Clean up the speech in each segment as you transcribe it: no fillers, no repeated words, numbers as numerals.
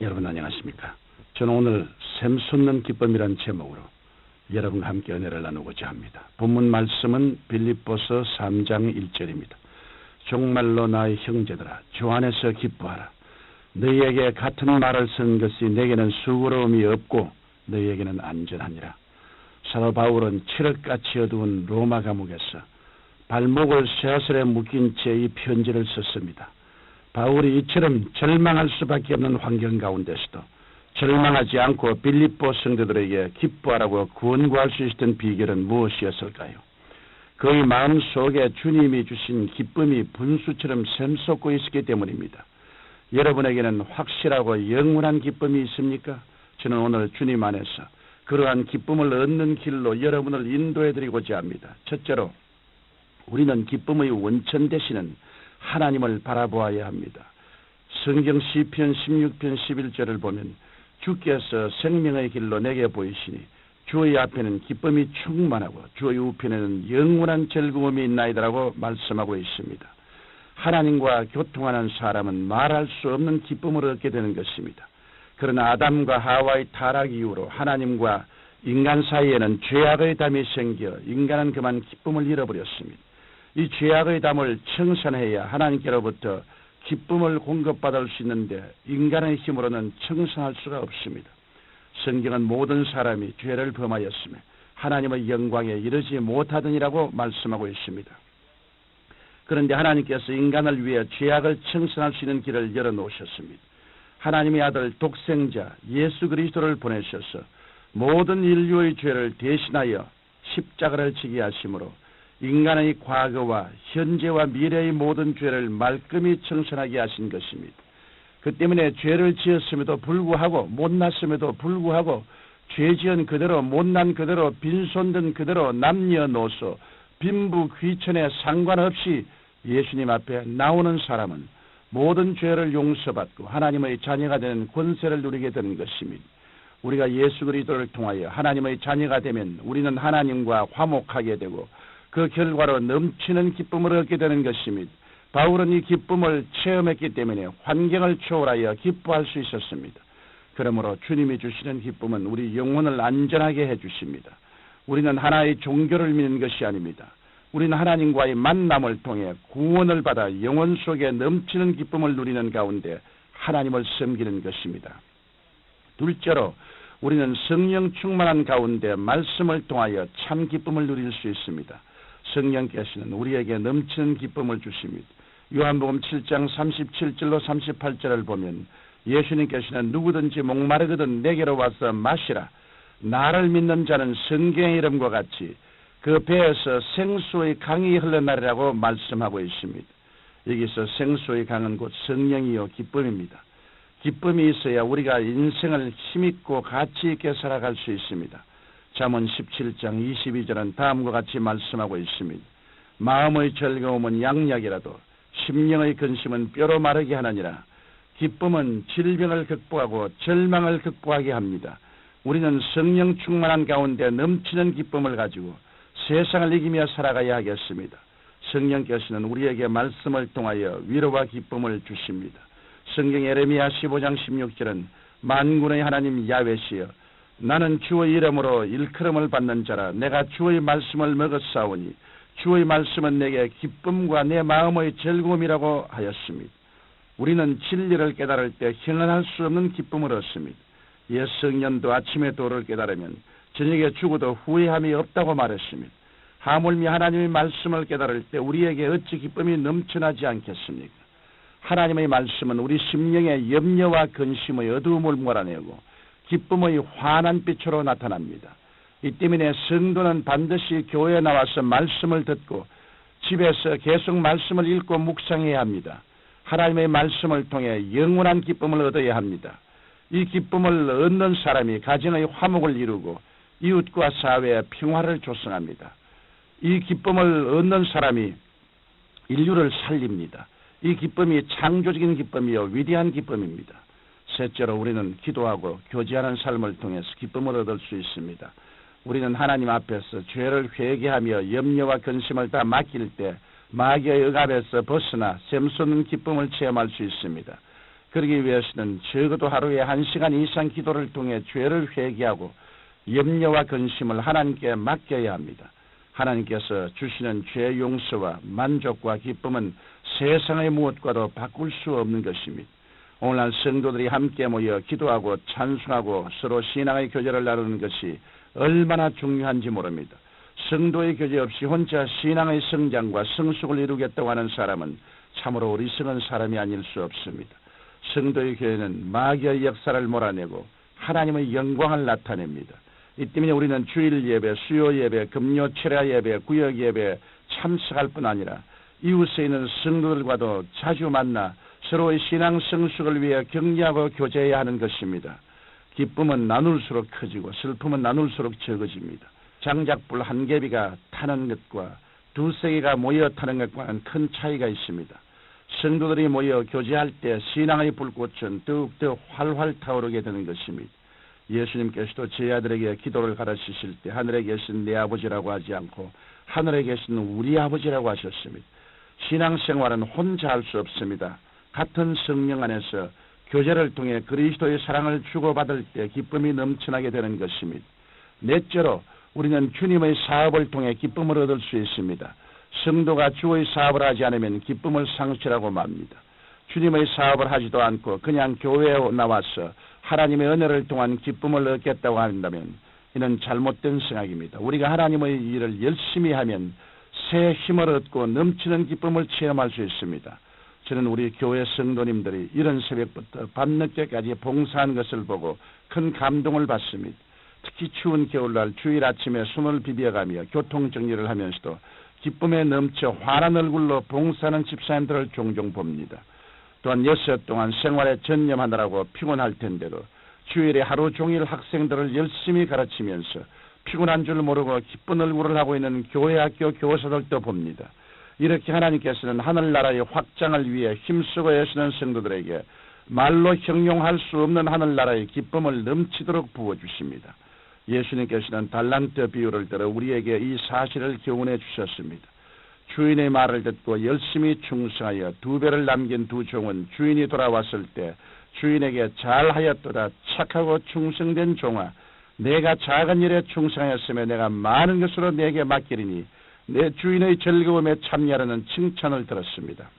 여러분 안녕하십니까? 저는 오늘 샘솟는 기쁨이란 제목으로 여러분과 함께 은혜를 나누고자 합니다. 본문 말씀은 빌립보서 3장 1절입니다. 정말로 나의 형제들아 주 안에서 기뻐하라. 너희에게 같은 말을 쓴 것이 내게는 수고로움이 없고 너희에게는 안전하니라. 사도 바울은 칠흑같이 어두운 로마 감옥에서 발목을 쇠사슬에 묶인 채 이 편지를 썼습니다. 바울이 이처럼 절망할 수밖에 없는 환경 가운데서도 절망하지 않고 빌립보 성도들에게 기뻐하라고 권고할 수 있었던 비결은 무엇이었을까요? 그의 마음속에 주님이 주신 기쁨이 분수처럼 샘솟고 있었기 때문입니다. 여러분에게는 확실하고 영원한 기쁨이 있습니까? 저는 오늘 주님 안에서 그러한 기쁨을 얻는 길로 여러분을 인도해드리고자 합니다. 첫째로 우리는 기쁨의 원천 되시는 하나님을 바라보아야 합니다. 성경 시편 16편 11절을 보면 주께서 생명의 길로 내게 보이시니 주의 앞에는 기쁨이 충만하고 주의 우편에는 영원한 즐거움이 있나이다라고 말씀하고 있습니다. 하나님과 교통하는 사람은 말할 수 없는 기쁨을 얻게 되는 것입니다. 그러나 아담과 하와의 타락 이후로 하나님과 인간 사이에는 죄악의 담이 생겨 인간은 그만 기쁨을 잃어버렸습니다. 이 죄악의 담을 청산해야 하나님께로부터 기쁨을 공급받을 수 있는데 인간의 힘으로는 청산할 수가 없습니다. 성경은 모든 사람이 죄를 범하였으며 하나님의 영광에 이르지 못하더니라고 말씀하고 있습니다. 그런데 하나님께서 인간을 위해 죄악을 청산할 수 있는 길을 열어놓으셨습니다. 하나님의 아들 독생자 예수 그리스도를 보내셔서 모든 인류의 죄를 대신하여 십자가를 지게 하심으로 인간의 과거와 현재와 미래의 모든 죄를 말끔히 청산하게 하신 것입니다. 그 때문에 죄를 지었음에도 불구하고 못났음에도 불구하고 죄지은 그대로 못난 그대로 빈손든 그대로 남녀노소 빈부 귀천에 상관없이 예수님 앞에 나오는 사람은 모든 죄를 용서받고 하나님의 자녀가 되는 권세를 누리게 되는 것입니다. 우리가 예수 그리스도를 통하여 하나님의 자녀가 되면 우리는 하나님과 화목하게 되고 그 결과로 넘치는 기쁨을 얻게 되는 것입니다. 바울은 이 기쁨을 체험했기 때문에 환경을 초월하여 기뻐할 수 있었습니다. 그러므로 주님이 주시는 기쁨은 우리 영혼을 안전하게 해주십니다. 우리는 하나의 종교를 믿는 것이 아닙니다. 우리는 하나님과의 만남을 통해 구원을 받아 영혼 속에 넘치는 기쁨을 누리는 가운데 하나님을 섬기는 것입니다. 둘째로 우리는 성령 충만한 가운데 말씀을 통하여 참 기쁨을 누릴 수 있습니다. 성령께서는 우리에게 넘치는 기쁨을 주십니다. 요한복음 7장 37절로 38절을 보면 예수님께서는 누구든지 목마르거든 내게로 와서 마시라. 나를 믿는 자는 성경의 이름과 같이 그 배에서 생수의 강이 흘러나리라고 말씀하고 있습니다. 여기서 생수의 강은 곧 성령이요 기쁨입니다. 기쁨이 있어야 우리가 인생을 힘있고 가치 있게 살아갈 수 있습니다. 잠언 17장 22절은 다음과 같이 말씀하고 있습니다. 마음의 즐거움은 양약이라도 심령의 근심은 뼈로 마르게 하느니라. 기쁨은 질병을 극복하고 절망을 극복하게 합니다. 우리는 성령 충만한 가운데 넘치는 기쁨을 가지고 세상을 이기며 살아가야 하겠습니다. 성령께서는 우리에게 말씀을 통하여 위로와 기쁨을 주십니다. 성경 예레미야 15장 16절은 만군의 하나님 야훼시여 나는 주의 이름으로 일컬음을 받는 자라. 내가 주의 말씀을 먹었사오니 주의 말씀은 내게 기쁨과 내 마음의 즐거움이라고 하였습니다. 우리는 진리를 깨달을 때 형언할 수 없는 기쁨을 얻습니다. 옛 성년도 아침에 도를 깨달으면 저녁에 죽어도 후회함이 없다고 말했습니다. 하물며 하나님의 말씀을 깨달을 때 우리에게 어찌 기쁨이 넘쳐나지 않겠습니까? 하나님의 말씀은 우리 심령의 염려와 근심의 어두움을 몰아내고 기쁨의 환한 빛으로 나타납니다. 이 때문에 성도는 반드시 교회에 나와서 말씀을 듣고 집에서 계속 말씀을 읽고 묵상해야 합니다. 하나님의 말씀을 통해 영원한 기쁨을 얻어야 합니다. 이 기쁨을 얻는 사람이 가정의 화목을 이루고 이웃과 사회에 평화를 조성합니다. 이 기쁨을 얻는 사람이 인류를 살립니다. 이 기쁨이 창조적인 기쁨이요 위대한 기쁨입니다. 셋째로 우리는 기도하고 교제하는 삶을 통해서 기쁨을 얻을 수 있습니다. 우리는 하나님 앞에서 죄를 회개하며 염려와 근심을 다 맡길 때 마귀의 억압에서 벗어나 샘솟는 기쁨을 체험할 수 있습니다. 그러기 위해서는 적어도 하루에 1시간 이상 기도를 통해 죄를 회개하고 염려와 근심을 하나님께 맡겨야 합니다. 하나님께서 주시는 죄 용서와 만족과 기쁨은 세상의 무엇과도 바꿀 수 없는 것입니다. 오늘날 성도들이 함께 모여 기도하고 찬송하고 서로 신앙의 교제를 나누는 것이 얼마나 중요한지 모릅니다. 성도의 교제 없이 혼자 신앙의 성장과 성숙을 이루겠다고 하는 사람은 참으로 어리석은 사람이 아닐 수 없습니다. 성도의 교회는 마귀의 역사를 몰아내고 하나님의 영광을 나타냅니다. 이 때문에 우리는 주일 예배, 수요 예배, 금요 철야 예배, 구역 예배 참석할 뿐 아니라 이웃에 있는 성도들과도 자주 만나 서로의 신앙 성숙을 위해 격려하고 교제해야 하는 것입니다. 기쁨은 나눌수록 커지고 슬픔은 나눌수록 적어집니다. 장작불 한 개비가 타는 것과 두세 개가 모여 타는 것과는 큰 차이가 있습니다. 성도들이 모여 교제할 때 신앙의 불꽃은 더욱더 활활 타오르게 되는 것입니다. 예수님께서도 제 아들에게 기도를 가르치실 때 하늘에 계신 내 아버지라고 하지 않고 하늘에 계신 우리 아버지라고 하셨습니다. 신앙생활은 혼자 할 수 없습니다. 같은 성령 안에서 교제를 통해 그리스도의 사랑을 주고받을 때 기쁨이 넘쳐나게 되는 것입니다. 넷째로 우리는 주님의 사업을 통해 기쁨을 얻을 수 있습니다. 성도가 주의 사업을 하지 않으면 기쁨을 상실하고 맙니다. 주님의 사업을 하지도 않고 그냥 교회에 나와서 하나님의 은혜를 통한 기쁨을 얻겠다고 한다면 이는 잘못된 생각입니다. 우리가 하나님의 일을 열심히 하면 새 힘을 얻고 넘치는 기쁨을 체험할 수 있습니다. 저는 우리 교회 성도님들이 이런 새벽부터 밤늦게까지 봉사한 것을 보고 큰 감동을 받습니다. 특히 추운 겨울날 주일 아침에 손을 비벼가며 교통정리를 하면서도 기쁨에 넘쳐 환한 얼굴로 봉사하는 집사님들을 종종 봅니다. 또한 6해 동안 생활에 전념하느라고 피곤할 텐데도 주일에 하루 종일 학생들을 열심히 가르치면서 피곤한 줄 모르고 기쁜 얼굴을 하고 있는 교회 학교 교사들도 봅니다. 이렇게 하나님께서는 하늘나라의 확장을 위해 힘쓰고 애쓰는 성도들에게 말로 형용할 수 없는 하늘나라의 기쁨을 넘치도록 부어주십니다. 예수님께서는 달란트 비유를 들어 우리에게 이 사실을 교훈해 주셨습니다. 주인의 말을 듣고 열심히 충성하여 2배를 남긴 두 종은 주인이 돌아왔을 때 주인에게 잘하였도다 착하고 충성된 종아, 내가 작은 일에 충성하였으며 내가 많은 것으로 내게 맡기리니 내 주인의 즐거움에 참여하는 칭찬을 들었습니다.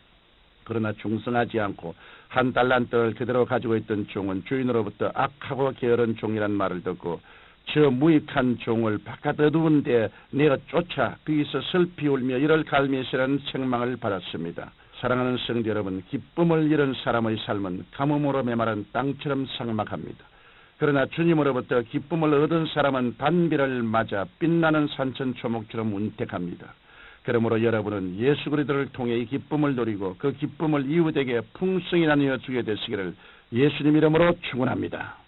그러나 충성하지 않고 한 달란트를 그대로 가지고 있던 종은 주인으로부터 악하고 게으른 종이란 말을 듣고 저 무익한 종을 바깥 어두운 데 내어 쫓아 거기서 슬피 울며 이를 갈미시라는 책망을 받았습니다. 사랑하는 성도 여러분, 기쁨을 잃은 사람의 삶은 가뭄으로 메마른 땅처럼 삭막합니다. 그러나 주님으로부터 기쁨을 얻은 사람은 단비를 맞아 빛나는 산천 초목처럼 운택합니다. 그러므로 여러분은 예수 그리스도를 통해 이 기쁨을 누리고 그 기쁨을 이웃에게 풍성히 나누어 주게 되시기를 예수님 이름으로 축원합니다.